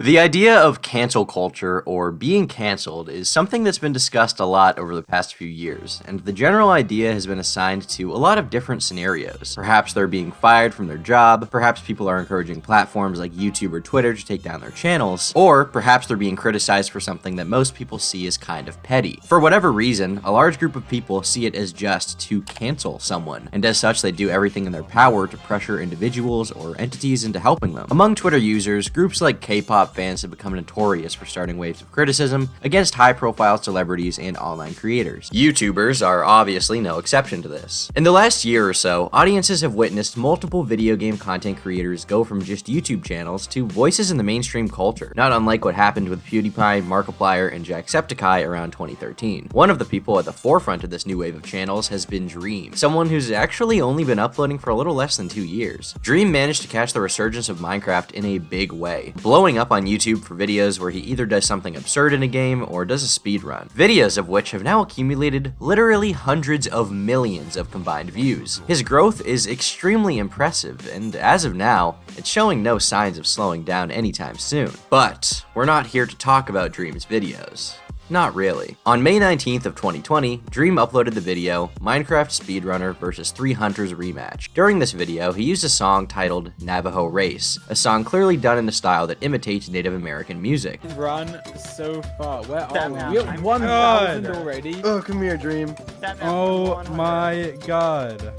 The idea of cancel culture, or being canceled, is something that's been discussed a lot over the past few years, and the general idea has been assigned to a lot of different scenarios. Perhaps they're being fired from their job, perhaps people are encouraging platforms like YouTube or Twitter to take down their channels, or perhaps they're being criticized for something that most people see as kind of petty. For whatever reason, a large group of people see it as just to cancel someone, and as such they do everything in their power to pressure individuals or entities into helping them. Among Twitter users, groups like K-pop fans have become notorious for starting waves of criticism against high-profile celebrities and online creators. YouTubers are obviously no exception to this. In the last year or so, audiences have witnessed multiple video game content creators go from just YouTube channels to voices in the mainstream culture, not unlike what happened with PewDiePie, Markiplier, and Jacksepticeye around 2013. One of the people at the forefront of this new wave of channels has been Dream, someone who's actually only been uploading for a little less than 2 years. Dream managed to catch the resurgence of Minecraft in a big way, blowing up on YouTube for videos where he either does something absurd in a game or does a speed run, videos of which have now accumulated literally hundreds of millions of combined views. His growth is extremely impressive, and as of now, it's showing no signs of slowing down anytime soon. But we're not here to talk about Dream's videos. Not really. On May 19th of 2020, Dream uploaded the video Minecraft Speedrunner vs 3 Hunters Rematch. During this video, he used a song titled Navajo Race, a song clearly done in a style that imitates Native American music. Run so far. Where are we? Now, We have 1,000 already. Oh, come here, Dream. Oh my god.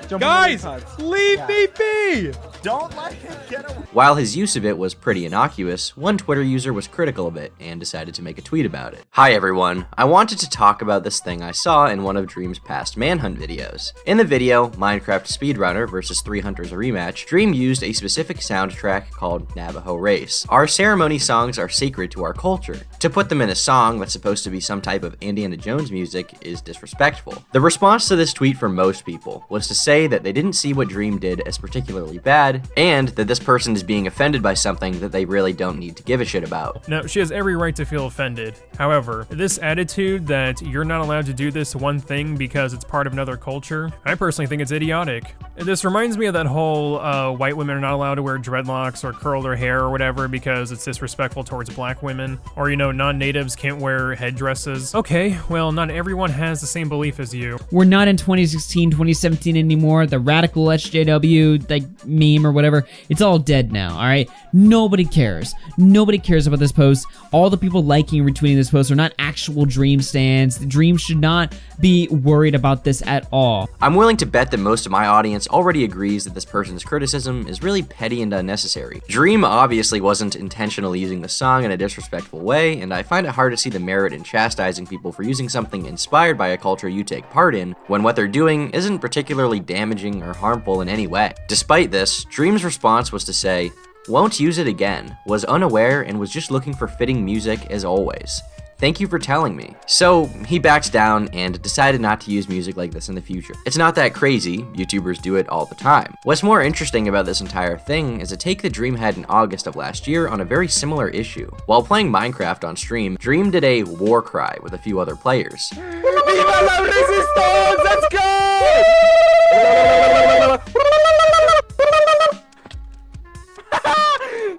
Jump Guys, on the cards. leave me be! Don't let him get away. While his use of it was pretty innocuous, one Twitter user was critical of it and decided to make a tweet about it. Hi everyone, I wanted to talk about this thing I saw in one of Dream's past Manhunt videos. In the video, Minecraft Speedrunner vs 3 Hunters Rematch, Dream used a specific soundtrack called Navajo Race. Our ceremony songs are sacred to our culture. To put them in a song that's supposed to be some type of Indiana Jones music is disrespectful. The response to this tweet from most people was to say that they didn't see what Dream did as particularly bad, and that this person is being offended by something that they really don't need to give a shit about. Now, she has every right to feel offended. However, this attitude that you're not allowed to do this one thing because it's part of another culture, I personally think it's idiotic. This reminds me of that whole white women are not allowed to wear dreadlocks or curl their hair or whatever because it's disrespectful towards black women. Or, you know, non-natives can't wear headdresses. Okay, well, not everyone has the same belief as you. We're not in 2016, 2017 anymore. The radical SJW, like, meme or whatever, it's all dead now, alright? Nobody cares. Nobody cares about this post. All the people liking and retweeting this post are not actual Dream stans. The Dream should not be worried about this at all. I'm willing to bet that most of my audience already agrees that this person's criticism is really petty and unnecessary. Dream obviously wasn't intentionally using the song in a disrespectful way, and I find it hard to see the merit in chastising people for using something inspired by a culture you take part in, when what they're doing isn't particularly damaging or harmful in any way. Despite this, Dream's response was to say, "Won't use it again, was unaware and was just looking for fitting music as always. Thank you for telling me." So he backs down and decided not to use music like this in the future. It's not that crazy, YouTubers do it all the time. What's more interesting about this entire thing is a take that Dream had in August of last year on a very similar issue. While playing Minecraft on stream, Dream did a war cry with a few other players. Viva la resistance! Let's go!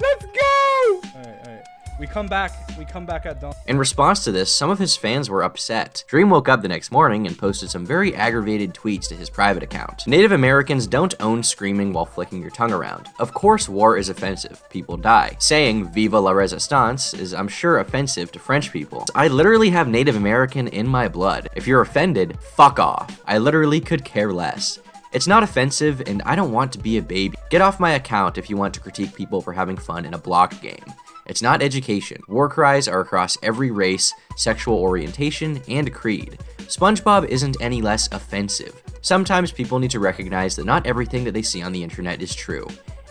Let's go! Alright. We come back at dawn. In response to this, some of his fans were upset. Dream woke up the next morning and posted some very aggravated tweets to his private account. Native Americans don't own screaming while flicking your tongue around. Of course war is offensive, people die. Saying Viva la Resistance is, I'm sure, offensive to French people. I literally have Native American in my blood. If you're offended, fuck off. I literally could care less. It's not offensive, and I don't want to be a baby. Get off my account if you want to critique people for having fun in a block game. It's not education. War cries are across every race, sexual orientation, and creed. SpongeBob isn't any less offensive. Sometimes people need to recognize that not everything that they see on the internet is true.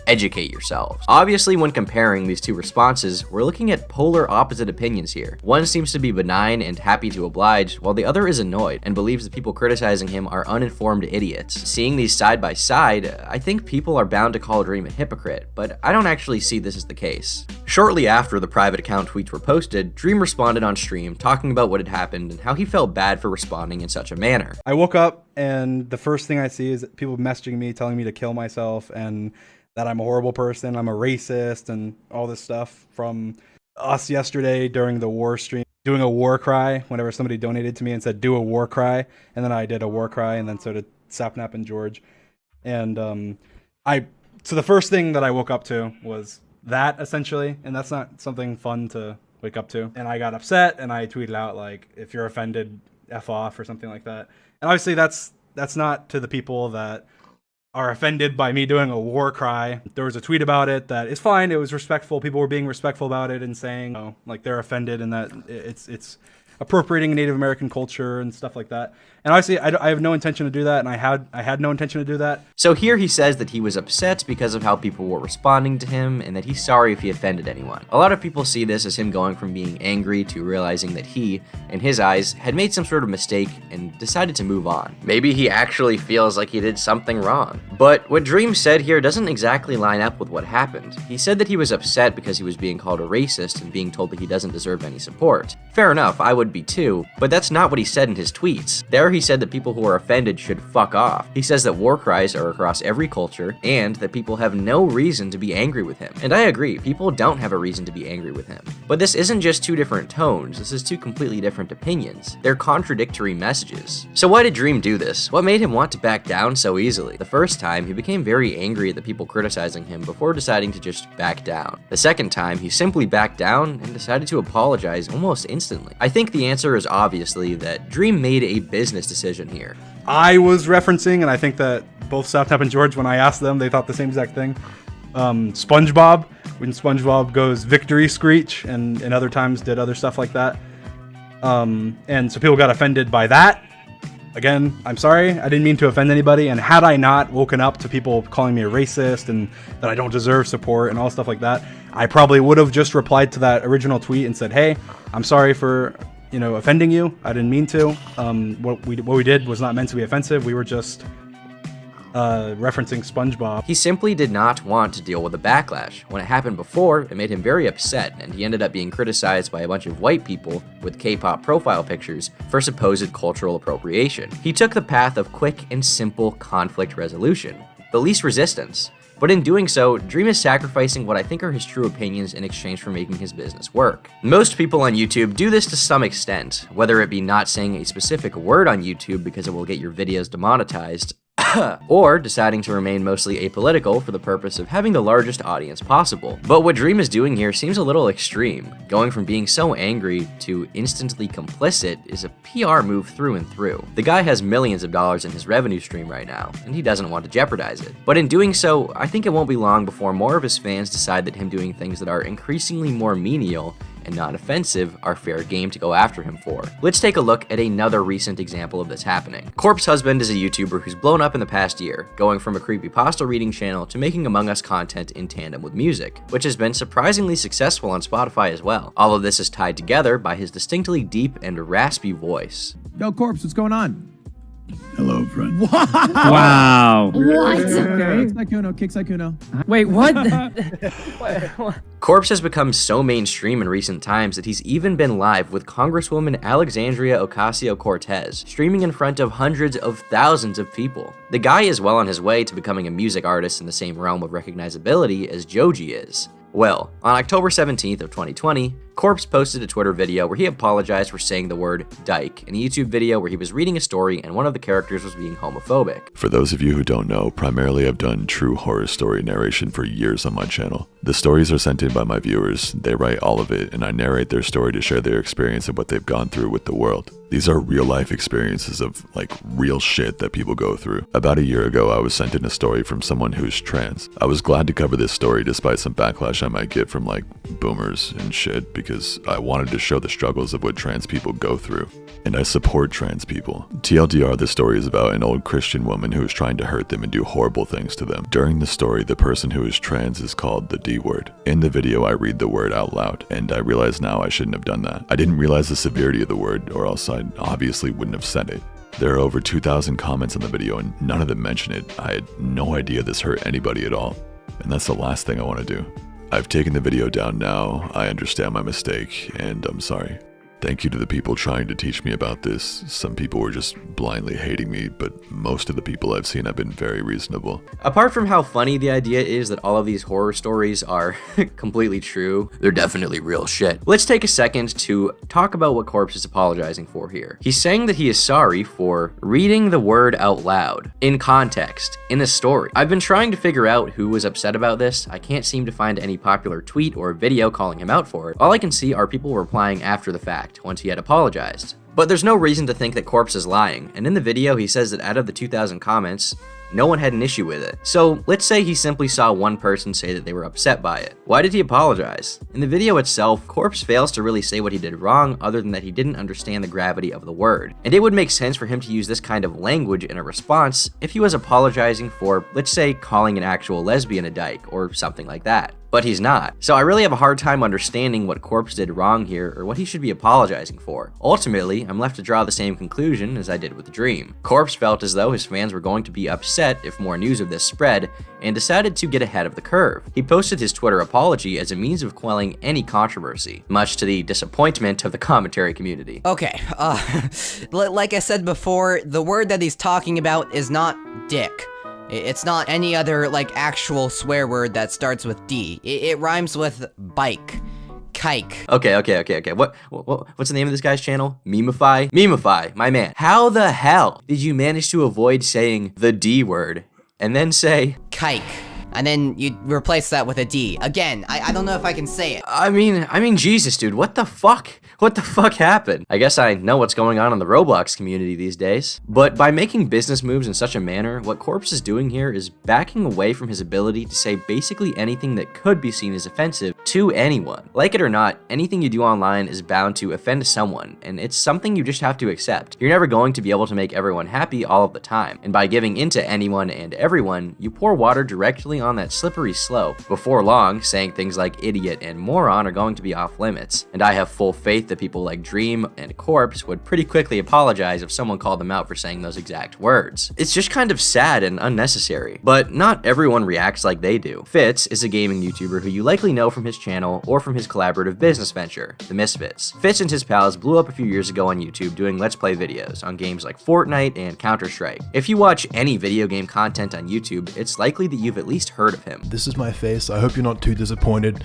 Educate yourselves. Obviously, when comparing these two responses, we're looking at polar opposite opinions here. One seems to be benign and happy to oblige, while the other is annoyed and believes the people criticizing him are uninformed idiots. Seeing these side by side, I think people are bound to call Dream a hypocrite, but I don't actually see this as the case. Shortly after the private account tweets were posted, Dream responded on stream talking about what had happened and how he felt bad for responding in such a manner. I woke up and the first thing I see is people messaging me telling me to kill myself and that I'm a horrible person, I'm a racist, and all this stuff from us yesterday during the war stream, doing a war cry whenever somebody donated to me and said, do a war cry. And then I did a war cry, and then so did Sapnap and George. And so the first thing that I woke up to was that, essentially, and that's not something fun to wake up to. And I got upset, and I tweeted out, like, if you're offended, F off, or something like that. And obviously that's not to the people that are offended by me doing a war cry. There was a tweet about it that is fine. It was respectful. People were being respectful about it and saying, oh, like, they're offended and that it's appropriating Native American culture and stuff like that. And obviously, I have no intention to do that, and I had no intention to do that. So here he says that he was upset because of how people were responding to him, and that he's sorry if he offended anyone. A lot of people see this as him going from being angry to realizing that he, in his eyes, had made some sort of mistake and decided to move on. Maybe he actually feels like he did something wrong. But what Dream said here doesn't exactly line up with what happened. He said that he was upset because he was being called a racist and being told that he doesn't deserve any support. Fair enough, I would be too, but that's not what he said in his tweets. There he said that people who are offended should fuck off. He says that war cries are across every culture, and that people have no reason to be angry with him. And I agree, people don't have a reason to be angry with him. But this isn't just two different tones, this is two completely different opinions. They're contradictory messages. So why did Dream do this? What made him want to back down so easily? The first time, he became very angry at the people criticizing him before deciding to just back down. The second time, he simply backed down and decided to apologize almost instantly. I think the answer is obviously that Dream made a business decision here. I was referencing, and I think that both Sapnap and George, when I asked them, they thought the same exact thing. SpongeBob, when SpongeBob goes victory screech, and other times did other stuff like that. And so people got offended by that. Again, I'm sorry, I didn't mean to offend anybody, and had I not woken up to people calling me a racist and that I don't deserve support and all stuff like that, I probably would have just replied to that original tweet and said, hey, I'm sorry for, offending you. I didn't mean to. What we did was not meant to be offensive. We were just referencing SpongeBob. He simply did not want to deal with the backlash. When it happened before, it made him very upset, and he ended up being criticized by a bunch of white people with K-pop profile pictures for supposed cultural appropriation. He took the path of quick and simple conflict resolution, the least resistance. But in doing so, Dream is sacrificing what I think are his true opinions in exchange for making his business work. Most people on YouTube do this to some extent, whether it be not saying a specific word on YouTube because it will get your videos demonetized, or deciding to remain mostly apolitical for the purpose of having the largest audience possible. But what Dream is doing here seems a little extreme. Going from being so angry to instantly complicit is a PR move through and through. The guy has millions of dollars in his revenue stream right now, and he doesn't want to jeopardize it. But in doing so, I think it won't be long before more of his fans decide that him doing things that are increasingly more menial and not offensive are fair game to go after him for. Let's take a look at another recent example of this happening. Corpse Husband is a YouTuber who's blown up in the past year, going from a creepypasta reading channel to making Among Us content in tandem with music, which has been surprisingly successful on Spotify as well. All of this is tied together by his distinctly deep and raspy voice. Yo, Corpse, what's going on? Hello, friend. Wow. What? Kicks like Kuno. Wait, what? Corpse has become so mainstream in recent times that he's even been live with Congresswoman Alexandria Ocasio-Cortez, streaming in front of hundreds of thousands of people. The guy is well on his way to becoming a music artist in the same realm of recognizability as Joji is. Well, on October 17th of 2020, Corpse posted a Twitter video where he apologized for saying the word dyke in a YouTube video where he was reading a story and one of the characters was being homophobic. For those of you who don't know, primarily I've done true horror story narration for years on my channel. The stories are sent in by my viewers, they write all of it, and I narrate their story to share their experience and what they've gone through with the world. These are real life experiences of real shit that people go through. About a year ago, I was sent in a story from someone who's trans. I was glad to cover this story despite some backlash I might get from boomers and shit, because I wanted to show the struggles of what trans people go through. And I support trans people. TLDR, the story is about an old Christian woman who is trying to hurt them and do horrible things to them. During the story, the person who is trans is called the D word. In the video, I read the word out loud, and I realize now I shouldn't have done that. I didn't realize the severity of the word, or else I obviously wouldn't have said it. There are over 2,000 comments on the video, and none of them mention it. I had no idea this hurt anybody at all, and that's the last thing I want to do. I've taken the video down now, I understand my mistake, and I'm sorry. Thank you to the people trying to teach me about this. Some people were just blindly hating me, but most of the people I've seen have been very reasonable. Apart from how funny the idea is that all of these horror stories are completely true, they're definitely real shit. Let's take a second to talk about what Corpse is apologizing for here. He's saying that he is sorry for reading the word out loud, in context, in a story. I've been trying to figure out who was upset about this. I can't seem to find any popular tweet or video calling him out for it. All I can see are people replying after the fact, once he had apologized. But there's no reason to think that Corpse is lying, and in the video he says that out of the 2,000 comments, no one had an issue with it. So let's say he simply saw one person say that they were upset by it. Why did he apologize? In the video itself, Corpse fails to really say what he did wrong other than that he didn't understand the gravity of the word. And it would make sense for him to use this kind of language in a response if he was apologizing for, let's say, calling an actual lesbian a dyke or something like that. But he's not. So I really have a hard time understanding what Corpse did wrong here or what he should be apologizing for. Ultimately, I'm left to draw the same conclusion as I did with Dream. Corpse felt as though his fans were going to be upset if more news of this spread and decided to get ahead of the curve. He posted his Twitter apology as a means of quelling any controversy, much to the disappointment of the commentary community. Okay, like I said before, the word that he's talking about is not dick. It's not any other, like, actual swear word that starts with D. It rhymes with bike. Kike. Okay. What's the name of this guy's channel? Memify, my man. How the hell did you manage to avoid saying the D word and then say kike? And then you replace that with a D. Again, I don't know if I can say it. I mean, Jesus, dude, what the fuck? What the fuck happened? I guess I know what's going on in the Roblox community these days. But by making business moves in such a manner, what Corpse is doing here is backing away from his ability to say basically anything that could be seen as offensive to anyone. Like it or not, anything you do online is bound to offend someone, and it's something you just have to accept. You're never going to be able to make everyone happy all of the time, and by giving into anyone and everyone, you pour water directly on that slippery slope. Before long, saying things like idiot and moron are going to be off limits, and I have full faith that people like Dream and Corpse would pretty quickly apologize if someone called them out for saying those exact words. It's just kind of sad and unnecessary, but not everyone reacts like they do. Fitz is a gaming YouTuber who you likely know from his channel or from his collaborative business venture, The Misfits. Fitz and his pals blew up a few years ago on YouTube doing Let's Play videos on games like Fortnite and Counter-Strike. If you watch any video game content on YouTube, it's likely that you've at least heard of him. This is my face. I hope you're not too disappointed.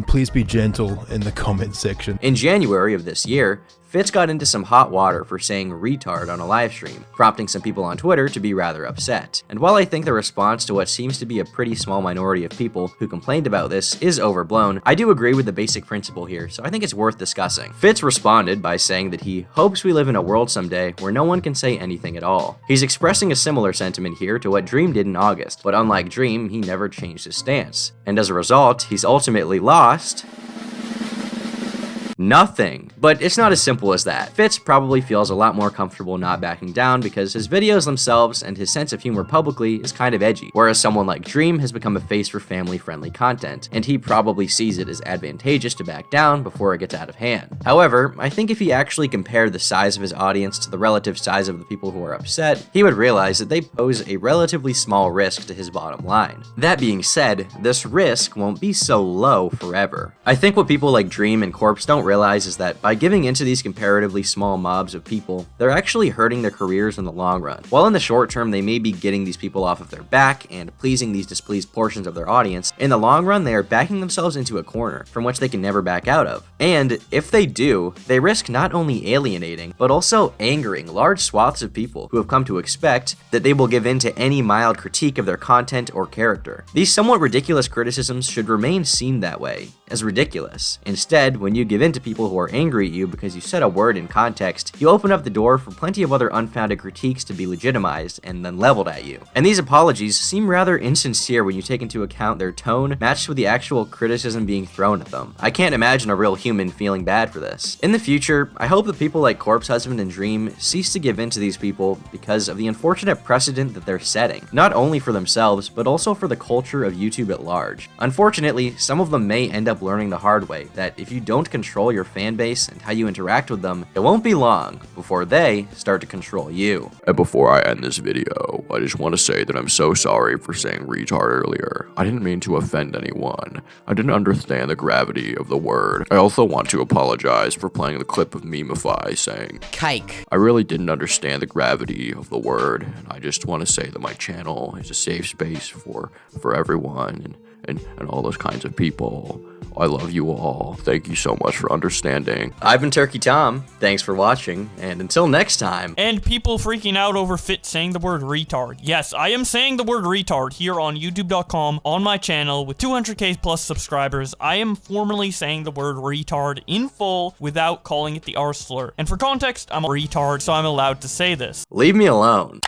Please be gentle in the comments section. In January of this year, Fitz got into some hot water for saying retard on a live stream, prompting some people on Twitter to be rather upset. And while I think the response to what seems to be a pretty small minority of people who complained about this is overblown, I do agree with the basic principle here, so I think it's worth discussing. Fitz responded by saying that he hopes we live in a world someday where no one can say anything at all. He's expressing a similar sentiment here to what Dream did in August, but unlike Dream, he never changed his stance. And as a result, he's ultimately lost nothing. But it's not as simple as that. Fitz probably feels a lot more comfortable not backing down because his videos themselves and his sense of humor publicly is kind of edgy, whereas someone like Dream has become a face for family-friendly content, and he probably sees it as advantageous to back down before it gets out of hand. However, I think if he actually compared the size of his audience to the relative size of the people who are upset, he would realize that they pose a relatively small risk to his bottom line. That being said, this risk won't be so low forever. I think what people like Dream and Corpse don't realize is that by giving into these comparatively small mobs of people, they're actually hurting their careers in the long run. While in the short term, they may be getting these people off of their back and pleasing these displeased portions of their audience, in the long run, they are backing themselves into a corner from which they can never back out of. And if they do, they risk not only alienating, but also angering large swaths of people who have come to expect that they will give in to any mild critique of their content or character. These somewhat ridiculous criticisms should remain seen that way, as ridiculous. Instead, when you give in to people who are angry at you because you said a word in context, you open up the door for plenty of other unfounded critiques to be legitimized and then leveled at you. And these apologies seem rather insincere when you take into account their tone matched with the actual criticism being thrown at them. I can't imagine a real human feeling bad for this. In the future, I hope that people like Corpse Husband and Dream cease to give in to these people because of the unfortunate precedent that they're setting, not only for themselves, but also for the culture of YouTube at large. Unfortunately, some of them may end up up learning the hard way that if you don't control your fan base and how you interact with them, it won't be long before they start to control you. And before I end this video, I just want to say that I'm so sorry for saying retard earlier. I didn't mean to offend anyone. I didn't understand the gravity of the word. I also want to apologize for playing the clip of Memify saying Kike. I really didn't understand the gravity of the word, and I just want to say that my channel is a safe space for everyone and all those kinds of people. I love you all. Thank you so much for understanding. I've been Turkey Tom. Thanks for watching, and until next time. And people freaking out over Fitz saying the word retard. Yes, I am saying the word retard here on youtube.com on my channel with 200k plus subscribers. I am formally saying the word retard in full without calling it the R slur. And for context, I'm a retard, so I'm allowed to say this. Leave me alone.